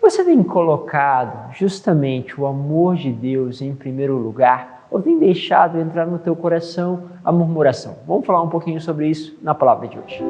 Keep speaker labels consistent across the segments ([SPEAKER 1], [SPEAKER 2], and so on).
[SPEAKER 1] Você tem colocado justamente o amor de Deus em primeiro lugar ou tem deixado entrar no teu coração a murmuração? Vamos falar um pouquinho sobre isso na palavra de hoje.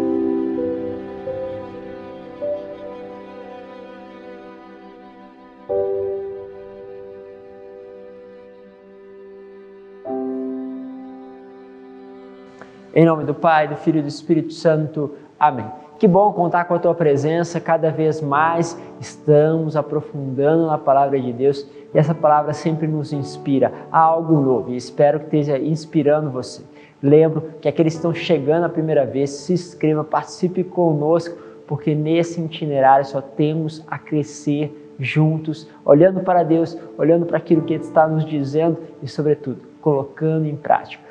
[SPEAKER 1] Em nome do Pai, do Filho e do Espírito Santo. Amém. Que bom contar com a tua presença. Cada vez mais estamos aprofundando na palavra de Deus e essa palavra sempre nos inspira a algo novo e espero que esteja inspirando você. Lembro que aqueles que estão chegando a primeira vez, se inscreva, participe conosco, porque nesse itinerário só temos a crescer juntos, olhando para Deus, olhando para aquilo que Ele está nos dizendo e, sobretudo, colocando em prática.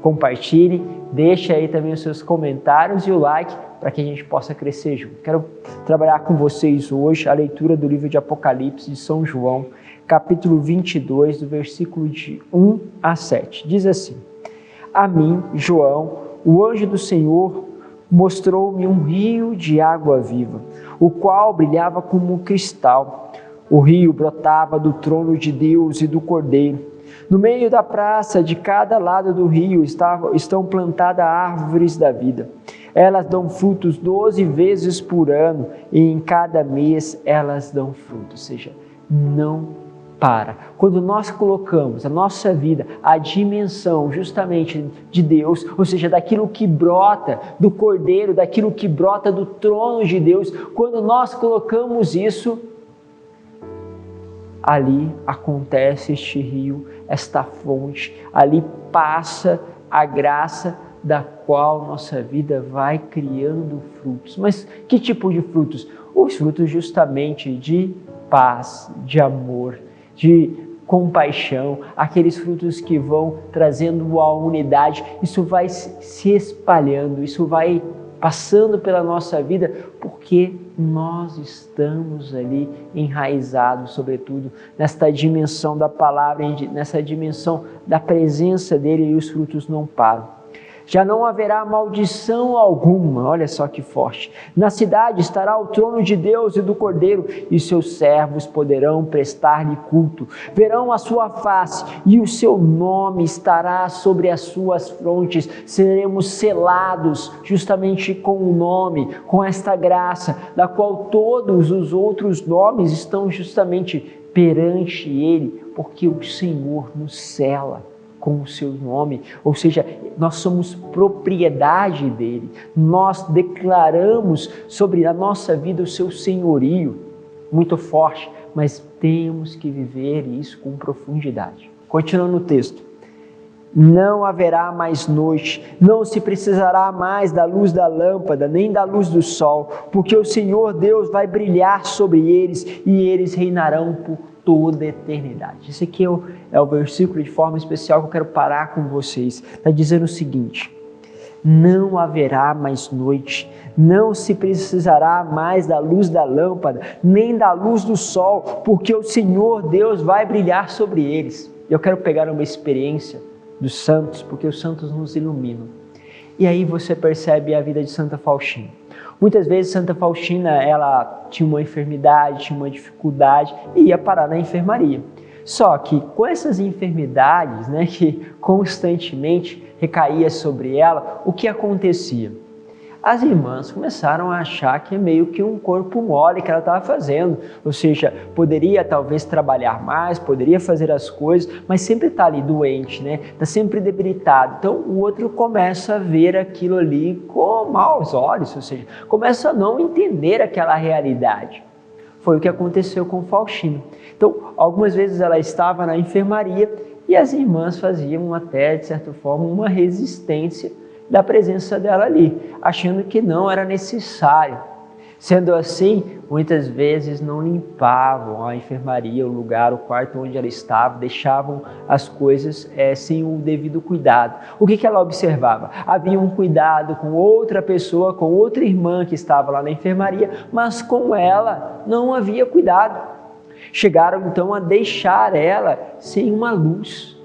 [SPEAKER 1] Compartilhe, deixe aí também os seus comentários e o like para que a gente possa crescer junto. Quero trabalhar com vocês hoje a leitura do livro de Apocalipse de São João, capítulo 22, do versículo de 1 a 7. Diz assim: A mim, João, o anjo do Senhor, mostrou-me um rio de água viva, o qual brilhava como cristal. O rio brotava do trono de Deus e do Cordeiro. No meio da praça, de cada lado do rio, estão plantadas árvores da vida. Elas dão frutos 12 vezes por ano e em cada mês elas dão fruto, ou seja, não para. Quando nós colocamos a nossa vida, a dimensão justamente de Deus, ou seja, daquilo que brota do Cordeiro, daquilo que brota do trono de Deus, quando nós colocamos isso, ali acontece este rio, esta fonte, ali passa a graça da qual nossa vida vai criando frutos. Mas que tipo de frutos? Os frutos justamente de paz, de amor, de compaixão, aqueles frutos que vão trazendo a unidade. Isso vai se espalhando, isso vai passando pela nossa vida, porque nós estamos ali enraizados, sobretudo, nesta dimensão da palavra, nessa dimensão da presença dele, e os frutos não param. Já não haverá maldição alguma, olha só que forte. Na cidade estará o trono de Deus e do Cordeiro, e seus servos poderão prestar-lhe culto. Verão a sua face, e o seu nome estará sobre as suas frontes. Seremos selados justamente com o nome, com esta graça, da qual todos os outros nomes estão justamente perante ele, porque o Senhor nos sela com o seu nome, ou seja, nós somos propriedade dele, nós declaramos sobre a nossa vida o seu senhorio, muito forte, mas temos que viver isso com profundidade. Continuando o texto: Não haverá mais noite, não se precisará mais da luz da lâmpada, nem da luz do sol, porque o Senhor Deus vai brilhar sobre eles e eles reinarão por toda a eternidade. Esse aqui é o versículo de forma especial que eu quero parar com vocês. Está dizendo o seguinte: não haverá mais noite, não se precisará mais da luz da lâmpada, nem da luz do sol, porque o Senhor Deus vai brilhar sobre eles. Eu quero pegar uma experiência dos santos, porque os santos nos iluminam. E aí você percebe a vida de Santa Faustina. Muitas vezes Santa Faustina, ela tinha uma enfermidade, tinha uma dificuldade e ia parar na enfermaria. Só que com essas enfermidades, que constantemente recaía sobre ela, o que acontecia? As irmãs começaram a achar que é meio que um corpo mole que ela estava fazendo, ou seja, poderia talvez trabalhar mais, poderia fazer as coisas, mas sempre está ali doente, está sempre debilitado. Então o outro começa a ver aquilo ali com maus olhos, ou seja, começa a não entender aquela realidade. Foi o que aconteceu com Faustina. Então, algumas vezes ela estava na enfermaria e as irmãs faziam até, de certa forma, uma resistência da presença dela ali, achando que não era necessário. Sendo assim, muitas vezes não limpavam a enfermaria, o lugar, o quarto onde ela estava, deixavam as coisas sem o devido cuidado. O que ela observava? Havia um cuidado com outra pessoa, com outra irmã que estava lá na enfermaria, mas com ela não havia cuidado. Chegaram então a deixar ela sem uma luz.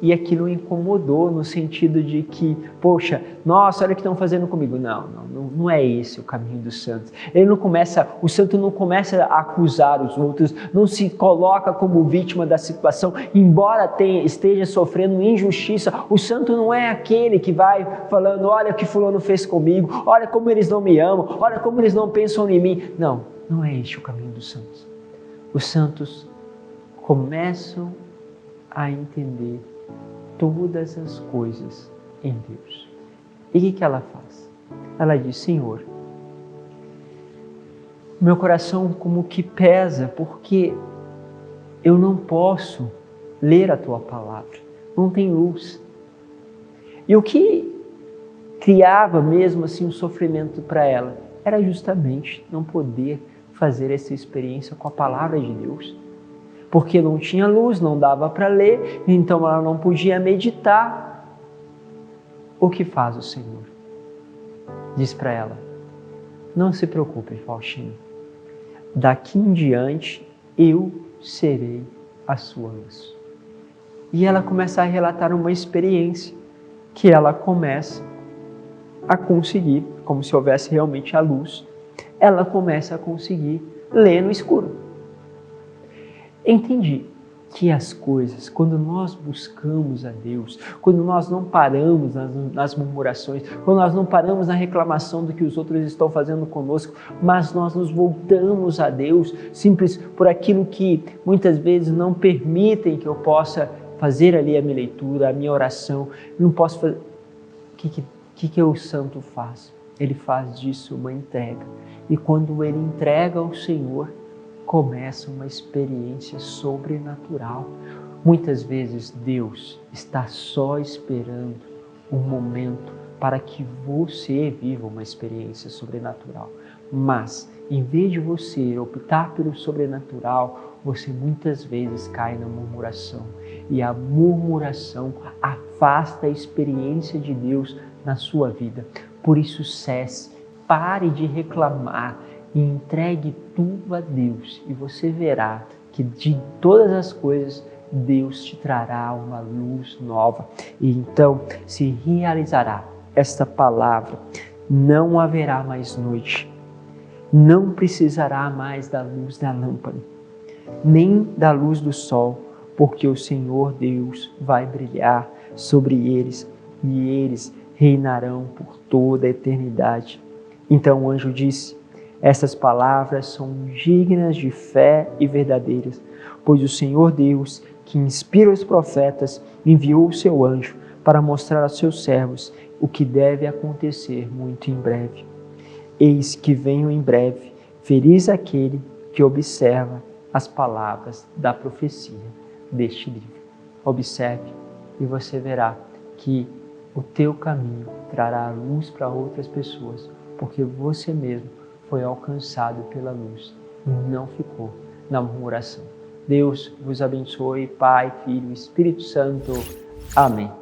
[SPEAKER 1] e aquilo o incomodou no sentido de que, poxa, nossa, olha o que estão fazendo comigo. Não é esse o caminho dos santos. O santo não começa a acusar os outros, não se coloca como vítima da situação, embora esteja sofrendo injustiça. O santo não é aquele que vai falando, olha o que fulano fez comigo, olha como eles não me amam, olha como eles não pensam em mim. Não é este o caminho dos santos. Os santos começam a entender todas as coisas em Deus. E o que ela faz? Ela diz, Senhor, meu coração como que pesa, porque eu não posso ler a Tua palavra, não tem luz. E o que criava mesmo assim um sofrimento para ela era justamente não poder fazer essa experiência com a palavra de Deus. Porque não tinha luz, não dava para ler, então ela não podia meditar. O que faz o Senhor? Diz para ela, não se preocupe, Faustina, daqui em diante eu serei a sua luz. E ela começa a relatar uma experiência que ela começa a conseguir, como se houvesse realmente a luz, ela começa a conseguir ler no escuro. Entendi que as coisas, quando nós buscamos a Deus, quando nós não paramos nas murmurações, quando nós não paramos na reclamação do que os outros estão fazendo conosco, mas nós nos voltamos a Deus, simples por aquilo que muitas vezes não permitem que eu possa fazer ali a minha leitura, a minha oração, não posso fazer. O que o santo faz? Ele faz disso uma entrega. E quando ele entrega ao Senhor, começa uma experiência sobrenatural. Muitas vezes Deus está só esperando um momento para que você viva uma experiência sobrenatural. Mas, em vez de você optar pelo sobrenatural, você muitas vezes cai na murmuração. E a murmuração afasta a experiência de Deus na sua vida. Por isso, cesse, pare de reclamar e entregue tudo a Deus. E você verá que de todas as coisas, Deus te trará uma luz nova. E então se realizará esta palavra. Não haverá mais noite. Não precisará mais da luz da lâmpada, nem da luz do sol, porque o Senhor Deus vai brilhar sobre eles e eles reinarão por toda a eternidade. Então o anjo disse, essas palavras são dignas de fé e verdadeiras, pois o Senhor Deus, que inspira os profetas, enviou o seu anjo para mostrar aos seus servos o que deve acontecer muito em breve. Eis que venho em breve, feliz aquele que observa as palavras da profecia deste livro. Observe e você verá que o teu caminho trará luz para outras pessoas, porque você mesmo foi alcançado pela luz e não ficou na murmuração. Deus vos abençoe, Pai, Filho e Espírito Santo. Amém.